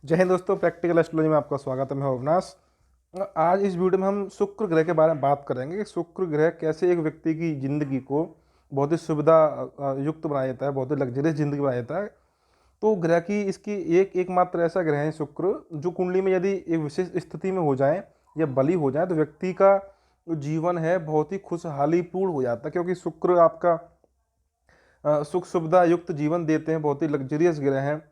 जय हिंद दोस्तों, practical astrology में आपका स्वागत है। मैं हूं अविनाश। आज इस वीडियो में हम शुक्र ग्रह के बारे में बात करेंगे कि शुक्र ग्रह कैसे एक व्यक्ति की ज़िंदगी को बहुत ही सुविधा युक्त बना देता है, बहुत ही लग्जरियस ज़िंदगी बना देता है। तो ग्रह की इसकी एकमात्र ऐसा ग्रह है शुक्र, जो कुंडली में यदि एक विशेष स्थिति में हो जाए या बली हो जाए तो व्यक्ति का जो जीवन है बहुत ही खुशहाली पूर्ण हो जाता है, क्योंकि शुक्र आपका सुख सुविधा युक्त जीवन देते हैं, बहुत ही लग्जरियस ग्रह हैं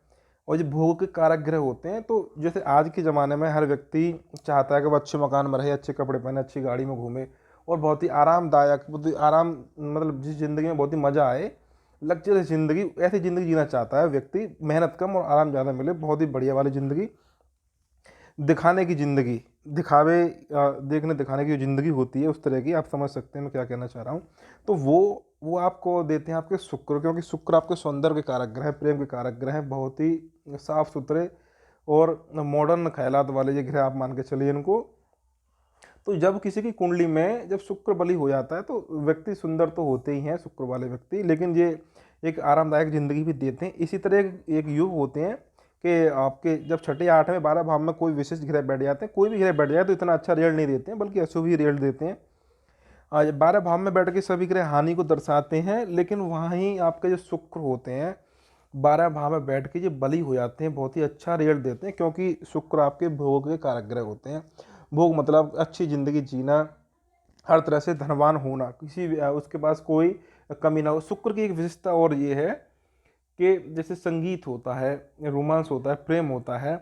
और ये भोग के कारक ग्रह होते हैं। तो जैसे आज के ज़माने में हर व्यक्ति चाहता है कि वो अच्छे मकान में रहे, अच्छे कपड़े पहने, अच्छी गाड़ी में घूमे और बहुत ही आरामदायक, बहुत ही आराम, मतलब जिस ज़िंदगी में बहुत ही मज़ा आए, लग्जरियस ज़िंदगी, ऐसी ज़िंदगी जीना चाहता है व्यक्ति। मेहनत कम और आराम ज़्यादा मिले, बहुत ही बढ़िया वाली ज़िंदगी, दिखाने की ज़िंदगी, दिखावे देखने दिखाने की जो ज़िंदगी होती है उस तरह की, आप समझ सकते हैं मैं क्या कहना चाह रहा हूँ। तो वो आपको देते हैं आपके शुक्र, क्योंकि शुक्र आपके सौंदर्य के कारक ग्रह हैं, प्रेम के कारक ग्रह हैं, बहुत ही साफ सुथरे और मॉडर्न ख्यालात वाले ये ग्रह आप मान के चलिए इनको। तो जब किसी की कुंडली में जब शुक्र बली हो जाता है तो व्यक्ति सुंदर तो होते ही हैं शुक्र वाले व्यक्ति, लेकिन ये एक आरामदायक ज़िंदगी भी देते हैं। इसी तरह एक युग होते हैं कि आपके जब छठे आठवें 12 भाव में कोई विशेष ग्रह बैठ जाते हैं, कोई भी ग्रह बैठ जाए तो इतना अच्छा रिजल्ट नहीं देते हैं, बल्कि अशुभ ही रिजल्ट देते हैं। आज 12 भाव में बैठ के सभी ग्रह हानि को दर्शाते हैं, लेकिन वहाँ ही आपके जो शुक्र होते हैं 12 भाव में बैठ के ये बली हो जाते हैं, बहुत ही अच्छा रिजल्ट देते हैं, क्योंकि शुक्र आपके भोग के कारक ग्रह होते हैं। भोग मतलब अच्छी ज़िंदगी जीना, हर तरह से धनवान होना, किसी भी उसके पास कोई कमी ना हो। शुक्र की एक विशेषता और ये है कि जैसे संगीत होता है, रोमांस होता है, प्रेम होता है,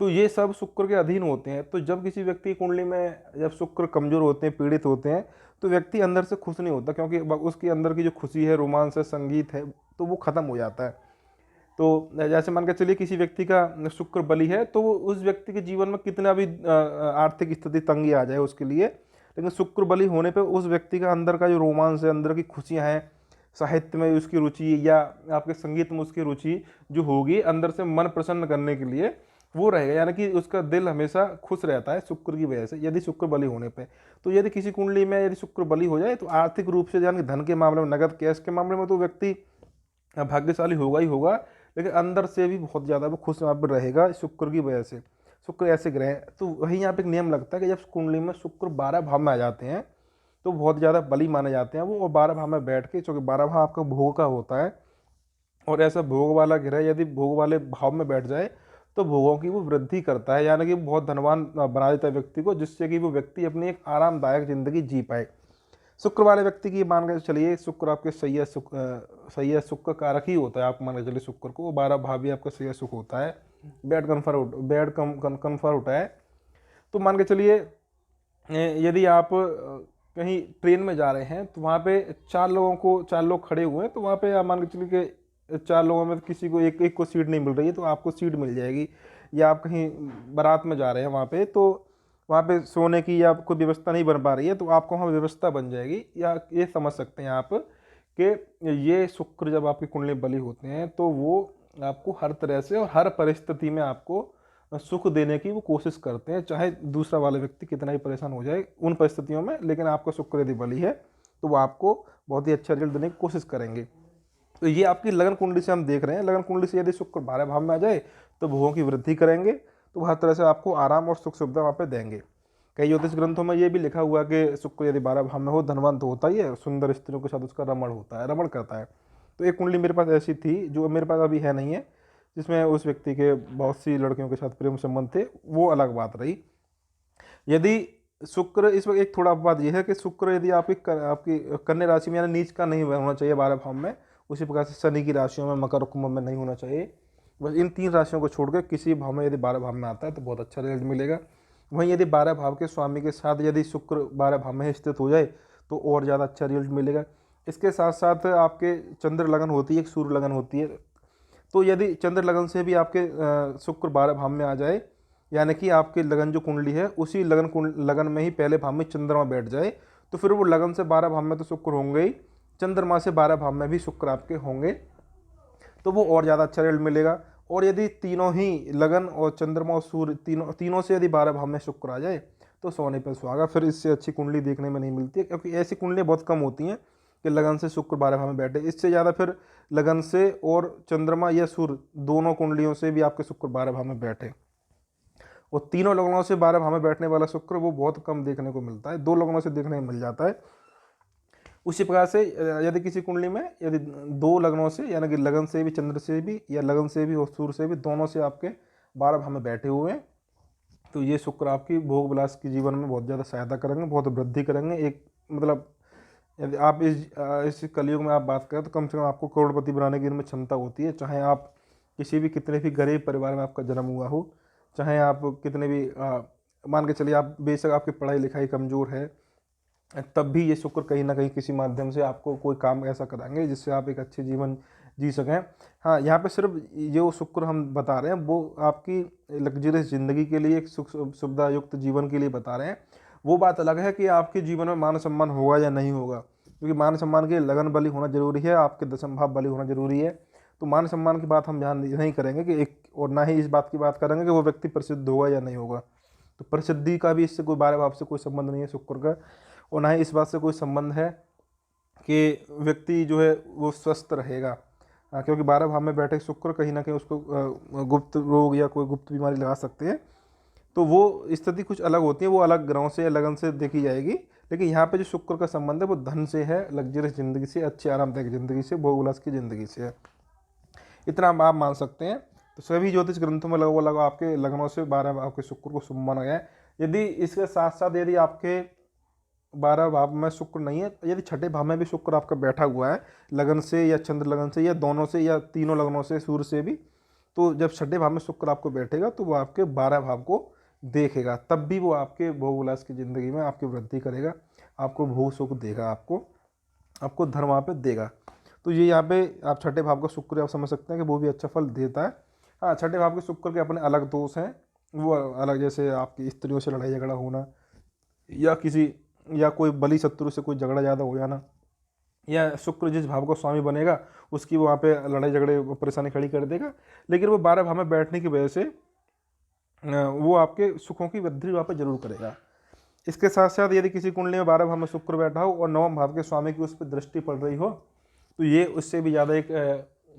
तो ये सब शुक्र के अधीन होते हैं। तो जब किसी व्यक्ति की कुंडली में जब शुक्र कमज़ोर होते हैं, पीड़ित होते हैं, तो व्यक्ति अंदर से खुश नहीं होता, क्योंकि उसके अंदर की जो खुशी है, रोमांस है, संगीत है, तो वो ख़त्म हो जाता है। तो जैसे मान के चलिए किसी व्यक्ति का शुक्र बली है तो वो उस व्यक्ति के जीवन में कितना भी आर्थिक स्थिति तंगी आ जाए उसके लिए, लेकिन शुक्र बली होने पे उस व्यक्ति का अंदर का जो रोमांस है, अंदर की खुशियाँ हैं, साहित्य में उसकी रुचि या आपके संगीत में उसकी रुचि जो होगी, अंदर से मन प्रसन्न करने के लिए वो रहेगा, यानी कि उसका दिल हमेशा खुश रहता है शुक्र की वजह से, यदि शुक्र बली होने पे। तो यदि किसी कुंडली में यदि शुक्र बली हो जाए तो आर्थिक रूप से, यानी कि धन के मामले में, नगद कैश के मामले में तो व्यक्ति भाग्यशाली होगा ही होगा, लेकिन अंदर से भी बहुत ज़्यादा वो खुश वहाँ पर रहेगा शुक्र की वजह से। शुक्र ऐसे ग्रह हैं। तो वही यहाँ पे एक नियम लगता है कि जब कुंडली में शुक्र 12 भाव में आ जाते हैं तो बहुत ज़्यादा बली माने जाते हैं वो, और 12 भाव में बैठ के, चूँकि 12 भाव आपका भोग का होता है, और ऐसा भोग वाला ग्रह यदि भोग वाले भाव में बैठ जाए तो भोगों की वो वृद्धि करता है, यानी कि बहुत धनवान बना देता है व्यक्ति को, जिससे कि वो व्यक्ति अपनी एक आरामदायक ज़िंदगी जी पाए। शुक्र वाले व्यक्ति की मान के चलिए, शुक्र आपके सही सुख का कारक ही होता है। आप मान के चलिए शुक्र को, वो 12 भाव भी आपका सही सुख होता है। बेड कन्फर होता है। तो मान के चलिए यदि आप कहीं ट्रेन में जा रहे हैं तो वहाँ पे चार लोग खड़े हुए हैं, तो वहाँ पे आप मान के चलिए कि चार लोगों में किसी को एक एक को सीट नहीं मिल रही है, तो आपको सीट मिल जाएगी। या आप कहीं बारात में जा रहे हैं वहाँ पे, तो वहाँ पे सोने की या कोई व्यवस्था नहीं बन पा रही है, तो आपको वहाँ व्यवस्था बन जाएगी। या ये समझ सकते हैं आप कि ये शुक्र जब आपकी कुंडली बली होते हैं तो वो आपको हर तरह से और हर परिस्थिति में आपको सुख देने की वो कोशिश करते हैं, चाहे दूसरा वाला व्यक्ति कितना ही परेशान हो जाए उन परिस्थितियों में, लेकिन आपका शुक्र यदि बली है तो वो आपको बहुत ही अच्छा रिजल्ट देने की कोशिश करेंगे। तो ये आपकी लगन कुंडली से हम देख रहे हैं। लगन कुंडली से यदि शुक्र 12 भाव में आ जाए तो भोगों की वृद्धि करेंगे, तो हर तरह से आपको आराम और सुख सुविधा वहाँ पे देंगे। कई ज्योतिष ग्रंथों में ये भी लिखा हुआ कि शुक्र यदि 12 भाव में हो, धनवान तो होता ही है, सुंदर स्त्रियों के साथ उसका रमण होता है, रमण करता है। तो एक कुंडली मेरे पास ऐसी थी, जो मेरे पास अभी है नहीं है, जिसमें उस व्यक्ति के बहुत सी लड़कियों के साथ प्रेम संबंध थे, वो अलग बात रही। यदि शुक्र इस वक्त, एक थोड़ा बात यह है कि शुक्र यदि आपकी कन्या राशि में, यानी नीच का नहीं होना चाहिए 12 भाव में, उसी प्रकार से शनि की राशियों में, मकर और कुंभ में नहीं होना चाहिए। बस इन 3 राशियों को छोड़कर किसी भाव में यदि 12 भाव में आता है तो बहुत अच्छा रिजल्ट मिलेगा। वहीं यदि 12 भाव के स्वामी के साथ यदि शुक्र 12 भाव में स्थित हो जाए तो और ज़्यादा अच्छा रिजल्ट मिलेगा। इसके साथ साथ आपके चंद्र लगन होती है, एक सूर्य लगन होती है। तो यदि चंद्र लगन से भी आपके शुक्र 12 भाव में आ जाए, यानी कि आपकी लगन जो कुंडली है उसी लगन में ही पहले भाव में चंद्रमा बैठ जाए, तो फिर वो लगन से 12 भाव में तो शुक्र होंगे ही, चंद्रमा से 12 भाव में भी शुक्र आपके होंगे, तो वो और ज़्यादा अच्छा रिजल्ट मिलेगा। और यदि तीनों ही लगन और चंद्रमा और सूर्य तीनों से यदि 12 भाव में शुक्र आ जाए तो सोने पर सुहागा। फिर इससे अच्छी कुंडली देखने में नहीं मिलती है, क्योंकि ऐसी कुंडलियाँ बहुत कम होती हैं कि लगन से शुक्र 12 भाव में बैठे। इससे ज़्यादा फिर लगन से और चंद्रमा या सूर्य दोनों कुंडलियों से भी आपके शुक्र 12 भाव में बैठे। और तीनों लग्नों से 12 भाव में बैठने वाला शुक्र वो बहुत कम देखने को मिलता है, 2 लग्नों से देखने को मिल जाता है। उसी प्रकार से यदि किसी कुंडली में यदि 2 लग्नों से यानी कि लगन से भी, चंद्र से भी, या लगन से भी और सूर्य से भी, दोनों से आपके 12 भाव में बैठे हुए हैं, तो ये शुक्र आपकी भोग विलास के जीवन में बहुत ज़्यादा सहायता करेंगे, बहुत वृद्धि करेंगे। एक मतलब यदि आप इस कलयुग में आप बात करें तो कम से कम आपको करोड़पति बनाने की इनमें क्षमता होती है। चाहे आप किसी भी कितने भी गरीब परिवार में आपका जन्म हुआ हो, चाहे आप कितने भी मान के चलिए आप बेशक आपकी पढ़ाई लिखाई कमज़ोर है, तब भी ये शुक्र कहीं ना कहीं किसी माध्यम से आपको कोई काम ऐसा कराएंगे जिससे आप एक अच्छे जीवन जी सकें। हाँ, यहाँ पे सिर्फ जो शुक्र हम बता रहे हैं वो आपकी लग्जरियस ज़िंदगी के लिए, एक सुख सुविधा युक्त जीवन के लिए बता रहे हैं। वो बात अलग है कि आपके जीवन में मान सम्मान होगा या नहीं होगा, क्योंकि मान सम्मान के लिए लगन बली होना जरूरी है, आपके दशम भाव बली होना जरूरी है। तो मान सम्मान की बात हम यहाँ नहीं करेंगे कि एक, और ना ही इस बात की बात करेंगे कि वो व्यक्ति प्रसिद्ध होगा या नहीं होगा। तो प्रसिद्धि का भी इससे कोई 12 भाव से कोई संबंध नहीं है शुक्र का, और ना ही इस बात से कोई संबंध है कि व्यक्ति जो है वो स्वस्थ रहेगा। क्योंकि 12 भाव में बैठे शुक्र कहीं ना कहीं उसको गुप्त रोग या कोई गुप्त बीमारी लगा सकते हैं। तो वो स्थिति कुछ अलग होती है, वो अलग ग्रहों से या लगन से देखी जाएगी। लेकिन यहाँ पे जो शुक्र का संबंध है वो धन से है, लग्जरियस ज़िंदगी से, अच्छी आरामदायक ज़िंदगी से, भोग विलास की ज़िंदगी से है। इतना आप मान सकते हैं। तो सभी ज्योतिष ग्रंथों में लगभग आपके लग्नों से 12 भाव के शुक्र को शुभ माना गया है। यदि इसके साथ साथ यदि आपके 12 भाव में शुक्र नहीं है, यदि छठे भाव में भी शुक्र आपका बैठा हुआ है लगन से या चंद्र लगन से या दोनों से या तीनों लगनों से, सूर्य से भी, तो जब छठे भाव में शुक्र आपको बैठेगा तो वो आपके 12 भाव को देखेगा, तब भी वो आपके भोग विलास की ज़िंदगी में आपकी वृद्धि करेगा, आपको भोग सुख देगा, आपको धर्म वहाँ पे देगा। तो ये यहाँ पे आप छठे भाव का शुक्र आप समझ सकते हैं कि वो भी अच्छा फल देता है। हाँ, छठे भाव के शुक्र के अपने अलग दोष हैं, वो अलग, जैसे आपकी स्त्रियों से लड़ाई झगड़ा होना, या कोई बली शत्रु से कोई झगड़ा ज़्यादा हो जाना, या शुक्र जिस भाव का स्वामी बनेगा उसकी वो वहाँ पे लड़ाई झगड़े परेशानी खड़ी कर देगा। लेकिन वो 12 भाव में बैठने की वजह से वो आपके सुखों की वृद्धि वहाँ पे जरूर करेगा। इसके साथ साथ यदि किसी कुंडली में 12 भाव में शुक्र बैठा हो और 9वें भाव के स्वामी की उस पर दृष्टि पड़ रही हो, तो ये उससे भी ज़्यादा एक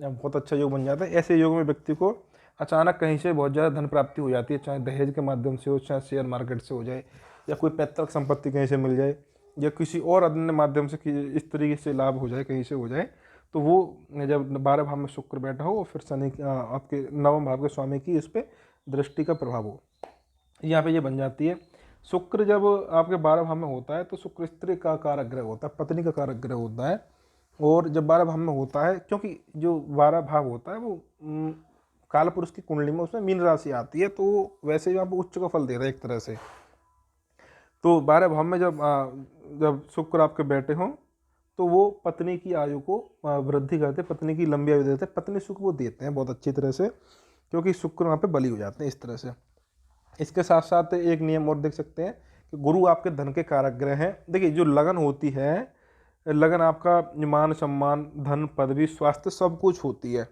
बहुत अच्छा योग बन जाता है। ऐसे योग में व्यक्ति को अचानक कहीं से बहुत ज़्यादा धन प्राप्ति हो जाती है, चाहे दहेज के माध्यम से हो, चाहे शेयर मार्केट से हो जाए, या कोई पैतृक संपत्ति कहीं से मिल जाए, या किसी और अन्य माध्यम से इस तरीके से लाभ हो जाए, कहीं से हो जाए। तो वो जब 12 भाव में शुक्र बैठा हो और फिर शनि आपके 9वें भाव के स्वामी की उस पर दृष्टि का प्रभाव हो, यहाँ पे ये बन जाती है। शुक्र जब आपके 12 भाव में होता है तो शुक्र स्त्री का कारक ग्रह होता है, पत्नी का कारक ग्रह होता है। और जब 12 भाव में होता है, क्योंकि जो 12 भाव होता है वो काल पुरुष की कुंडली में उसमें मीन राशि आती है, तो वैसे ही आपको उच्च का फल दे रहा है एक तरह से। तो 12 भाव में जब शुक्र आपके बैठे हों तो वो पत्नी की आयु को वृद्धि करते, पत्नी की लंबी आयु देते हैं, पत्नी सुख वो देते हैं बहुत अच्छी तरह से, क्योंकि शुक्र वहाँ पे बली हो जाते हैं इस तरह से। इसके साथ साथ एक नियम और देख सकते हैं कि गुरु आपके धन के कारक ग्रह हैं। देखिए, जो लगन होती है, लगन आपका मान सम्मान, धन, पदवी, स्वास्थ्य सब कुछ होती है,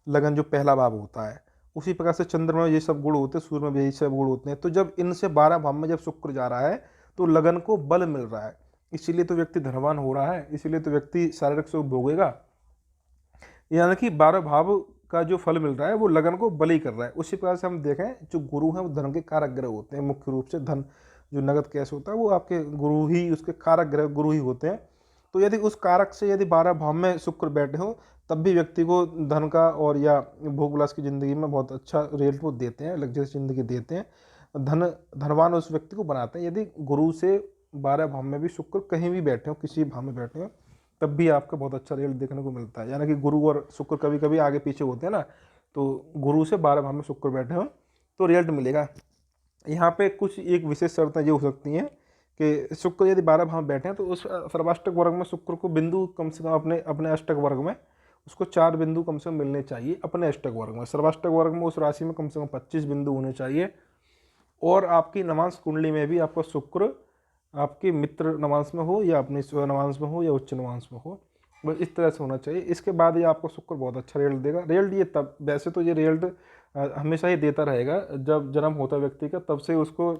लगन जो पहला भाव होता है। उसी प्रकार से चंद्र में ये सब गुण होते हैं, सूर्य में भी यही सब गुण होते हैं। तो जब इनसे 12 भाव में जब शुक्र जा रहा है तो लगन को बल मिल रहा है, इसीलिए तो व्यक्ति धनवान हो रहा है, इसीलिए तो व्यक्ति शारीरिक सुख भोगेगा। यानी कि 12 भाव का जो फल मिल रहा है वो लगन को बली कर रहा है। उसी प्रकार से हम देखें, जो गुरु हैं वो धन के कारक ग्रह होते हैं, मुख्य रूप से धन जो नगद कैश होता है वो आपके गुरु ही, उसके कारक ग्रह गुरु ही होते हैं। तो यदि उस कारक से यदि 12 भाव में शुक्र बैठे हो तब भी व्यक्ति को धन का और या भोग विलास की ज़िंदगी में बहुत अच्छा रिजल्ट वो देते हैं, लग्जरियस ज़िंदगी देते हैं, धनवान उस व्यक्ति को बनाते हैं। यदि गुरु से 12 भाव में भी शुक्र कहीं भी बैठे हो, किसी भाव में बैठे हो, तब भी आपका बहुत अच्छा रिजल्ट देखने को मिलता है। यानी कि गुरु और शुक्र कभी कभी आगे पीछे होते हैं ना, तो गुरु से 12 भाव में शुक्र बैठे हो तो रिजल्ट मिलेगा। यहाँ पे कुछ एक विशेष शर्तें ये हो सकती हैं कि शुक्र यदि 12 भाव में बैठे हैं तो उस सर्वाष्टक वर्ग में शुक्र को बिंदु कम से कम अपने अष्टक वर्ग में उसको 4 बिंदु कम से कम मिलने चाहिए अपने अष्टक वर्ग में। सर्वाष्टक वर्ग में उस राशि में कम से कम 25 बिंदु होने चाहिए। और आपकी नवांश कुंडली में भी आपका शुक्र आपके मित्र नवांश में हो या अपने स्व नवांश में हो या उच्च नवांश में हो, बस इस तरह से होना चाहिए। इसके बाद ये आपको शुक्र बहुत अच्छा रिजल्ट देगा। रिजल्ट ये तब, वैसे तो ये रिजल्ट हमेशा ही देता रहेगा, जब जन्म होता है व्यक्ति का तब से उसको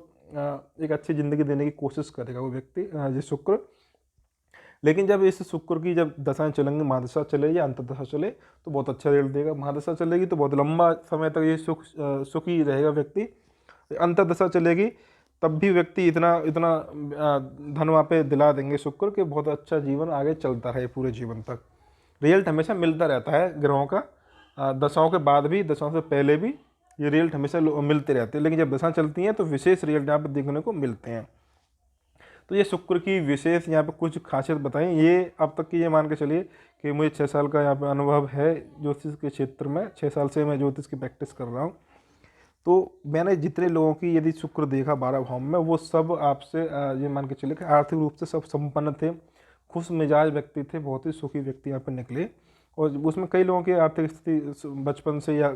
एक अच्छी ज़िंदगी देने की कोशिश करेगा वो व्यक्ति, ये शुक्र। लेकिन जब इस शुक्र की जब दशाएं चलेंगी, महादशा चले या अंतर्दशा चले, तो बहुत अच्छा रिजल्ट देगा। महादशा चलेगी तो बहुत लंबा समय तक ये सुखी रहेगा व्यक्ति। अंतर्दशा चलेगी तब भी व्यक्ति इतना इतना धन वहाँ पे दिला देंगे शुक्र कि बहुत अच्छा जीवन आगे चलता रहे पूरे जीवन तक। रिजल्ट हमेशा मिलता रहता है ग्रहों का, दशाओं के बाद भी, दशाओं से पहले भी ये रिजल्ट हमेशा मिलते रहते हैं, लेकिन जब दशा चलती हैं तो विशेष रिजल्ट यहाँ पर देखने को मिलते हैं। तो ये शुक्र की विशेष यहाँ पे कुछ खासियत बताई। ये अब तक की ये मान के चलिए कि मुझे 6 साल का यहाँ पे अनुभव है ज्योतिष के क्षेत्र में, 6 साल से मैं ज्योतिष की प्रैक्टिस कर रहा हूँ। तो मैंने जितने लोगों की यदि शुक्र देखा 12 भाव में, वो सब आपसे ये मान के चलिए कि आर्थिक रूप से सब संपन्न थे, खुश मिजाज व्यक्ति थे, बहुत ही सुखी व्यक्ति यहाँ पर निकले। और उसमें कई लोगों की आर्थिक स्थिति बचपन से या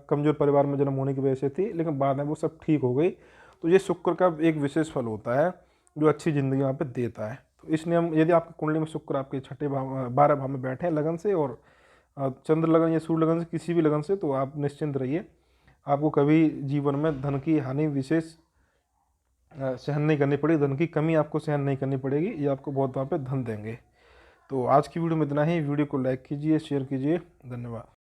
कमज़ोर परिवार में जन्म होने की वजह से थी, लेकिन बाद में वो सब ठीक हो गई। तो ये शुक्र का एक विशेष फल होता है जो अच्छी ज़िंदगी यहाँ पे देता है। तो इसलिए हम, यदि आपकी कुंडली में शुक्र आपके छठे भाव 12 भाव में बैठे हैं लगन से, और चंद्र लगन या सूर्य लगन से, किसी भी लगन से, तो आप निश्चिंत रहिए, आपको कभी जीवन में धन की हानि विशेष सहन नहीं करनी पड़ेगी, धन की कमी आपको सहन नहीं करनी पड़ेगी, ये आपको बहुत वहाँ पे धन देंगे। तो आज की वीडियो में इतना ही। वीडियो को लाइक कीजिए, शेयर कीजिए, धन्यवाद।